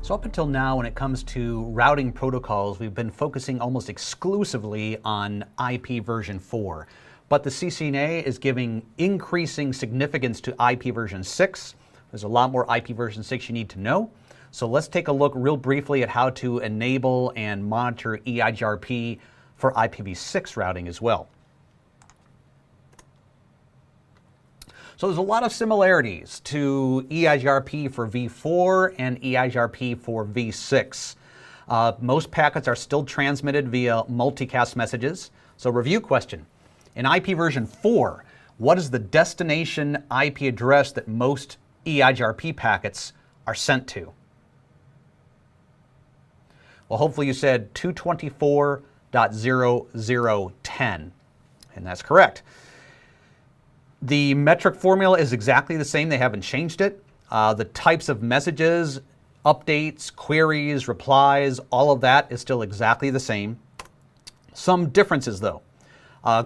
So up until now, when it comes to routing protocols, we've been focusing almost exclusively on IP version 4. But the CCNA is giving increasing significance to IP version 6. There's a lot more IP version 6 you need to know. So let's take a look real briefly at how to enable and monitor EIGRP for IPv6 routing as well. So there's a lot of similarities to EIGRP for v4 and EIGRP for v6. Most packets are still transmitted via multicast messages. So review question. In IP version 4, what is the destination IP address that most EIGRP packets are sent to? Well, hopefully you said 224.0010, and that's correct. The metric formula is exactly the same. They haven't changed it. The types of messages, updates, queries, replies, all of that is still exactly the same. Some differences though.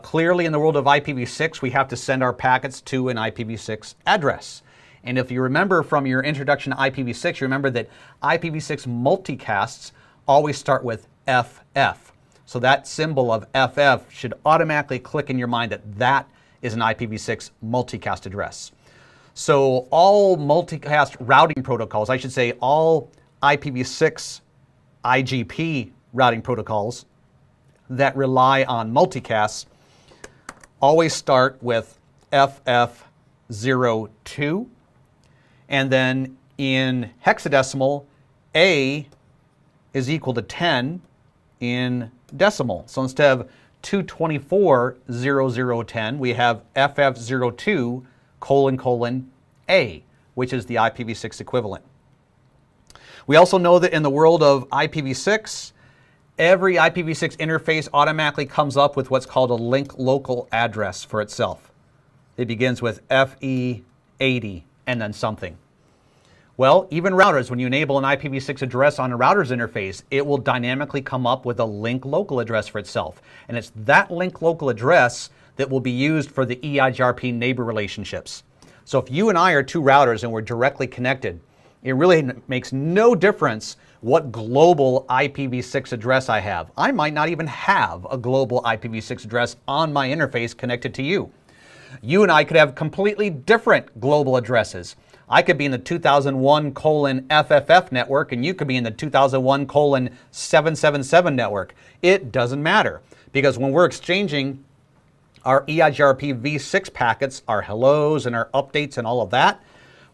Clearly in the world of IPv6, we have to send our packets to an IPv6 address. And if you remember from your introduction to IPv6, you remember that IPv6 multicasts always start with FF. So that symbol of FF should automatically click in your mind that that is an IPv6 multicast address. So all multicast routing protocols, I should say all IPv6 IGP routing protocols that rely on multicasts always start with FF02, and then in hexadecimal, A is equal to 10 in decimal. So instead of 224.0010, we have FF02::A, which is the IPv6 equivalent. We also know that in the world of IPv6, every IPv6 interface automatically comes up with what's called a link local address for itself. It begins with FE80 and then something. Well, even routers, when you enable an IPv6 address on a router's interface, it will dynamically come up with a link local address for itself. And it's that link local address that will be used for the EIGRP neighbor relationships. So if you and I are two routers and we're directly connected, it really makes no difference what global IPv6 address I have. I might not even have a global IPv6 address on my interface connected to you. You and I could have completely different global addresses. I could be in the 2001:FFF network and you could be in the 2001:777 network. It doesn't matter, because when we're exchanging our EIGRP v6 packets, our hellos and our updates and all of that,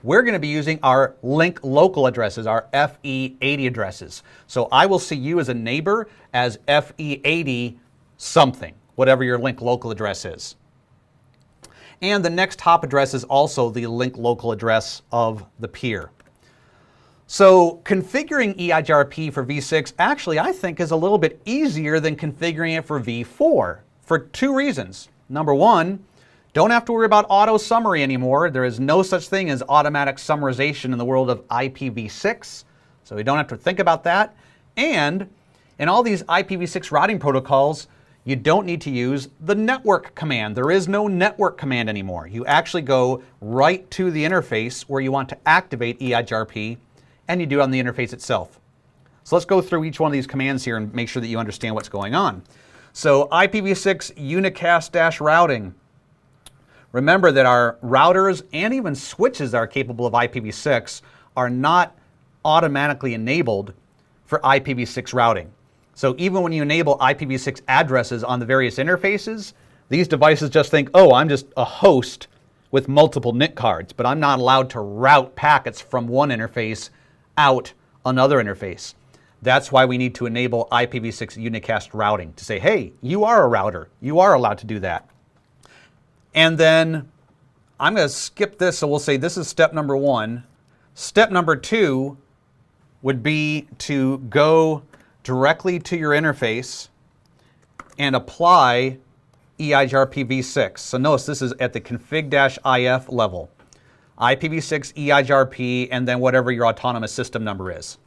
we're going to be using our link local addresses, our FE80 addresses. So I will see you as a neighbor as FE80 something, whatever your link local address is. And the next hop address is also the link local address of the peer. So configuring EIGRP for v6 actually I think is a little bit easier than configuring it for v4 for two reasons. Number one, don't have to worry about auto summary anymore. There is no such thing as automatic summarization in the world of IPv6, so we don't have to think about that. And in all these IPv6 routing protocols, you don't need to use the network command. There is no network command anymore. You actually go right to the interface where you want to activate EIGRP, and you do it on the interface itself. So let's go through each one of these commands here and make sure that you understand what's going on. So IPv6 unicast-routing. Remember that our routers and even switches that are capable of IPv6 are not automatically enabled for IPv6 routing. So even when you enable IPv6 addresses on the various interfaces, these devices just think, oh, I'm just a host with multiple NIC cards, but I'm not allowed to route packets from one interface out another interface. That's why we need to enable IPv6 unicast routing to say, hey, you are a router. You are allowed to do that. And then I'm going to skip this, so we'll say this is step number one. Step number two would be to go directly to your interface and apply EIGRP v6. So notice this is at the config-if level. IPv6 EIGRP and then whatever your autonomous system number is.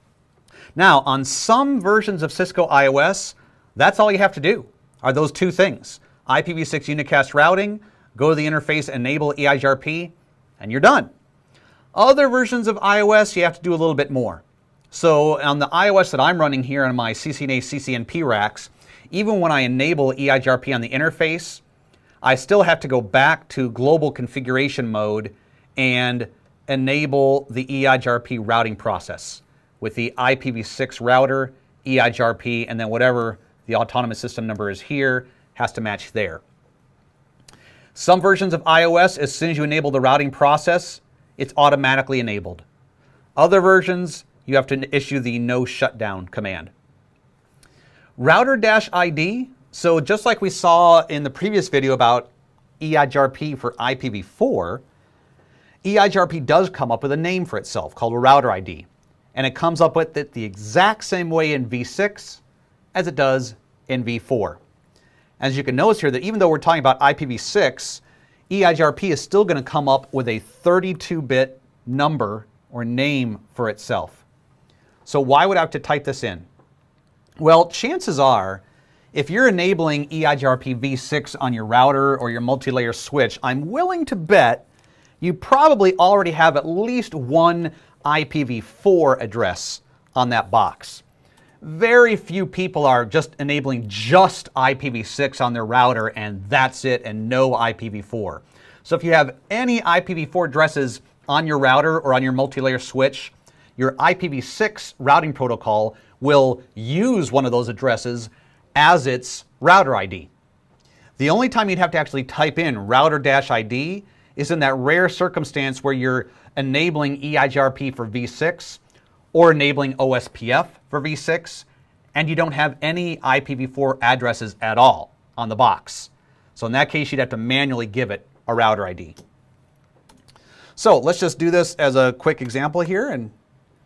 Now, on some versions of Cisco iOS, that's all you have to do, are those two things. IPv6 unicast routing, go to the interface, enable EIGRP, and you're done. Other versions of iOS, you have to do a little bit more. So on the iOS that I'm running here on my CCNA CCNP racks, even when I enable EIGRP on the interface, I still have to go back to global configuration mode and enable the EIGRP routing process with the IPv6 router, EIGRP, and then whatever the autonomous system number is here has to match there. Some versions of iOS, as soon as you enable the routing process, it's automatically enabled. Other versions, you have to issue the no shutdown command. Router-ID, so just like we saw in the previous video about EIGRP for IPv4, EIGRP does come up with a name for itself called a router ID. And it comes up with it the exact same way in v6 as it does in v4. As you can notice here that even though we're talking about IPv6, EIGRP is still going to come up with a 32-bit number or name for itself. So why would I have to type this in? Well, chances are, if you're enabling EIGRP v6 on your router or your multi-layer switch, I'm willing to bet you probably already have at least one IPv4 address on that box. Very few people are just enabling just IPv6 on their router and that's it, and no IPv4. So if you have any IPv4 addresses on your router or on your multi-layer switch, your IPv6 routing protocol will use one of those addresses as its router ID. The only time you'd have to actually type in router-ID is in that rare circumstance where you're enabling EIGRP for v6 or enabling OSPF for v6, and you don't have any IPv4 addresses at all on the box. So in that case, you'd have to manually give it a router ID. So let's just do this as a quick example here and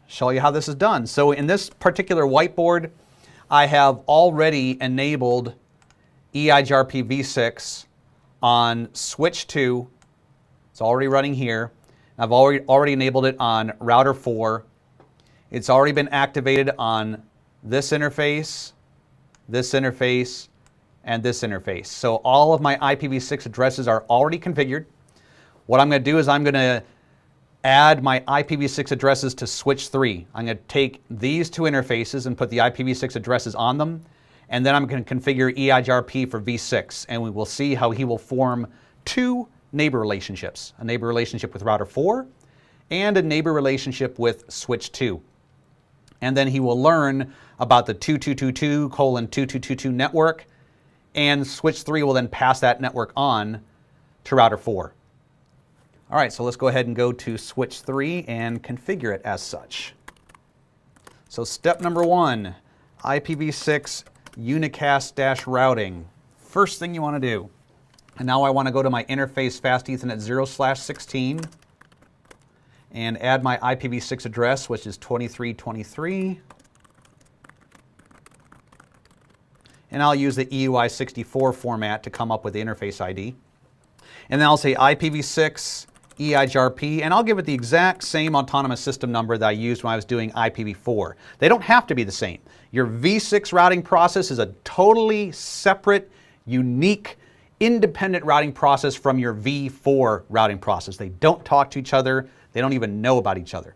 show you how this is done. So in this particular whiteboard, I have already enabled EIGRP v6 on switch 2. It's already running here. I've already enabled it on router 4. It's already been activated on this interface, and this interface. So all of my IPv6 addresses are already configured. What I'm going to do is I'm going to add my IPv6 addresses to switch 3. I'm going to take these two interfaces and put the IPv6 addresses on them, and then I'm going to configure EIGRP for v6, and we will see how he will form two neighbor relationships, a neighbor relationship with router 4 and a neighbor relationship with switch 2. And then he will learn about the 2222:2222 network, and switch 3 will then pass that network on to router 4. All right, so let's go ahead and go to switch 3 and configure it as such. So step number 1, IPv6 unicast-routing. First thing you want to do. And now I want to go to my interface fast Ethernet 0/16 and add my IPv6 address, which is 2323. And I'll use the EUI64 format to come up with the interface ID. And then I'll say IPv6 EIGRP, and I'll give it the exact same autonomous system number that I used when I was doing IPv4. They don't have to be the same. Your v6 routing process is a totally separate, unique, independent routing process from your v4 routing process. They don't talk to each other. They don't even know about each other.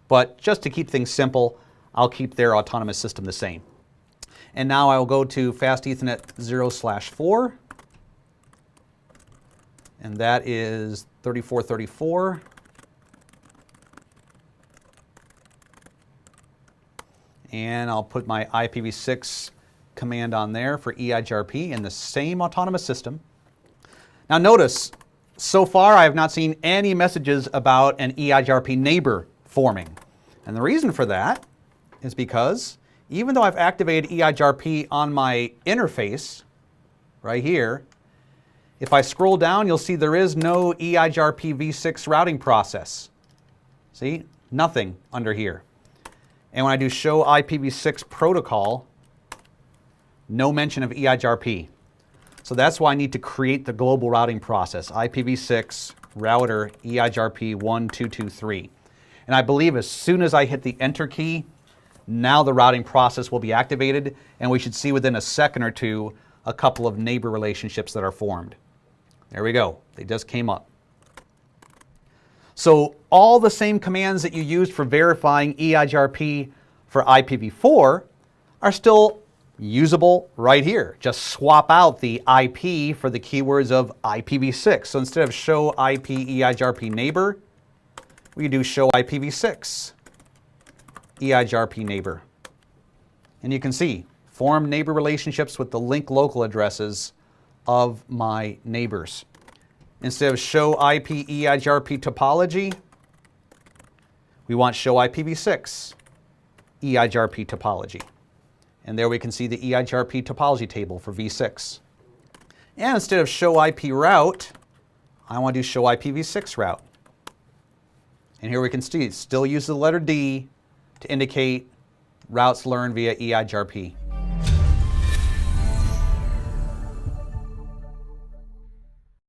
But just to keep things simple, I'll keep their autonomous system the same. And now I will go to fast Ethernet 0/4. And that is 3434. And I'll put my IPv6 command on there for EIGRP in the same autonomous system. Now notice, so far I have not seen any messages about an EIGRP neighbor forming. And the reason for that is because even though I've activated EIGRP on my interface right here, if I scroll down, you'll see there is no EIGRP v6 routing process. See? Nothing under here. And when I do show IPv6 protocol, no mention of EIGRP. So that's why I need to create the global routing process, IPv6 router EIGRP 1223. And I believe as soon as I hit the enter key, now the routing process will be activated, and we should see within a second or two a couple of neighbor relationships that are formed. There we go. They just came up. So all the same commands that you used for verifying EIGRP for IPv4 are still usable right here. Just swap out the IP for the keywords of IPv6. So instead of show IP EIGRP neighbor, we do show IPv6 EIGRP neighbor. And you can see, form neighbor relationships with the link local addresses of my neighbors. Instead of show IP EIGRP topology, we want show IPv6 EIGRP topology. And there we can see the EIGRP topology table for v6. And instead of show IP route, I want to do show IPv6 route. And here we can see it still uses the letter D to indicate routes learned via EIGRP.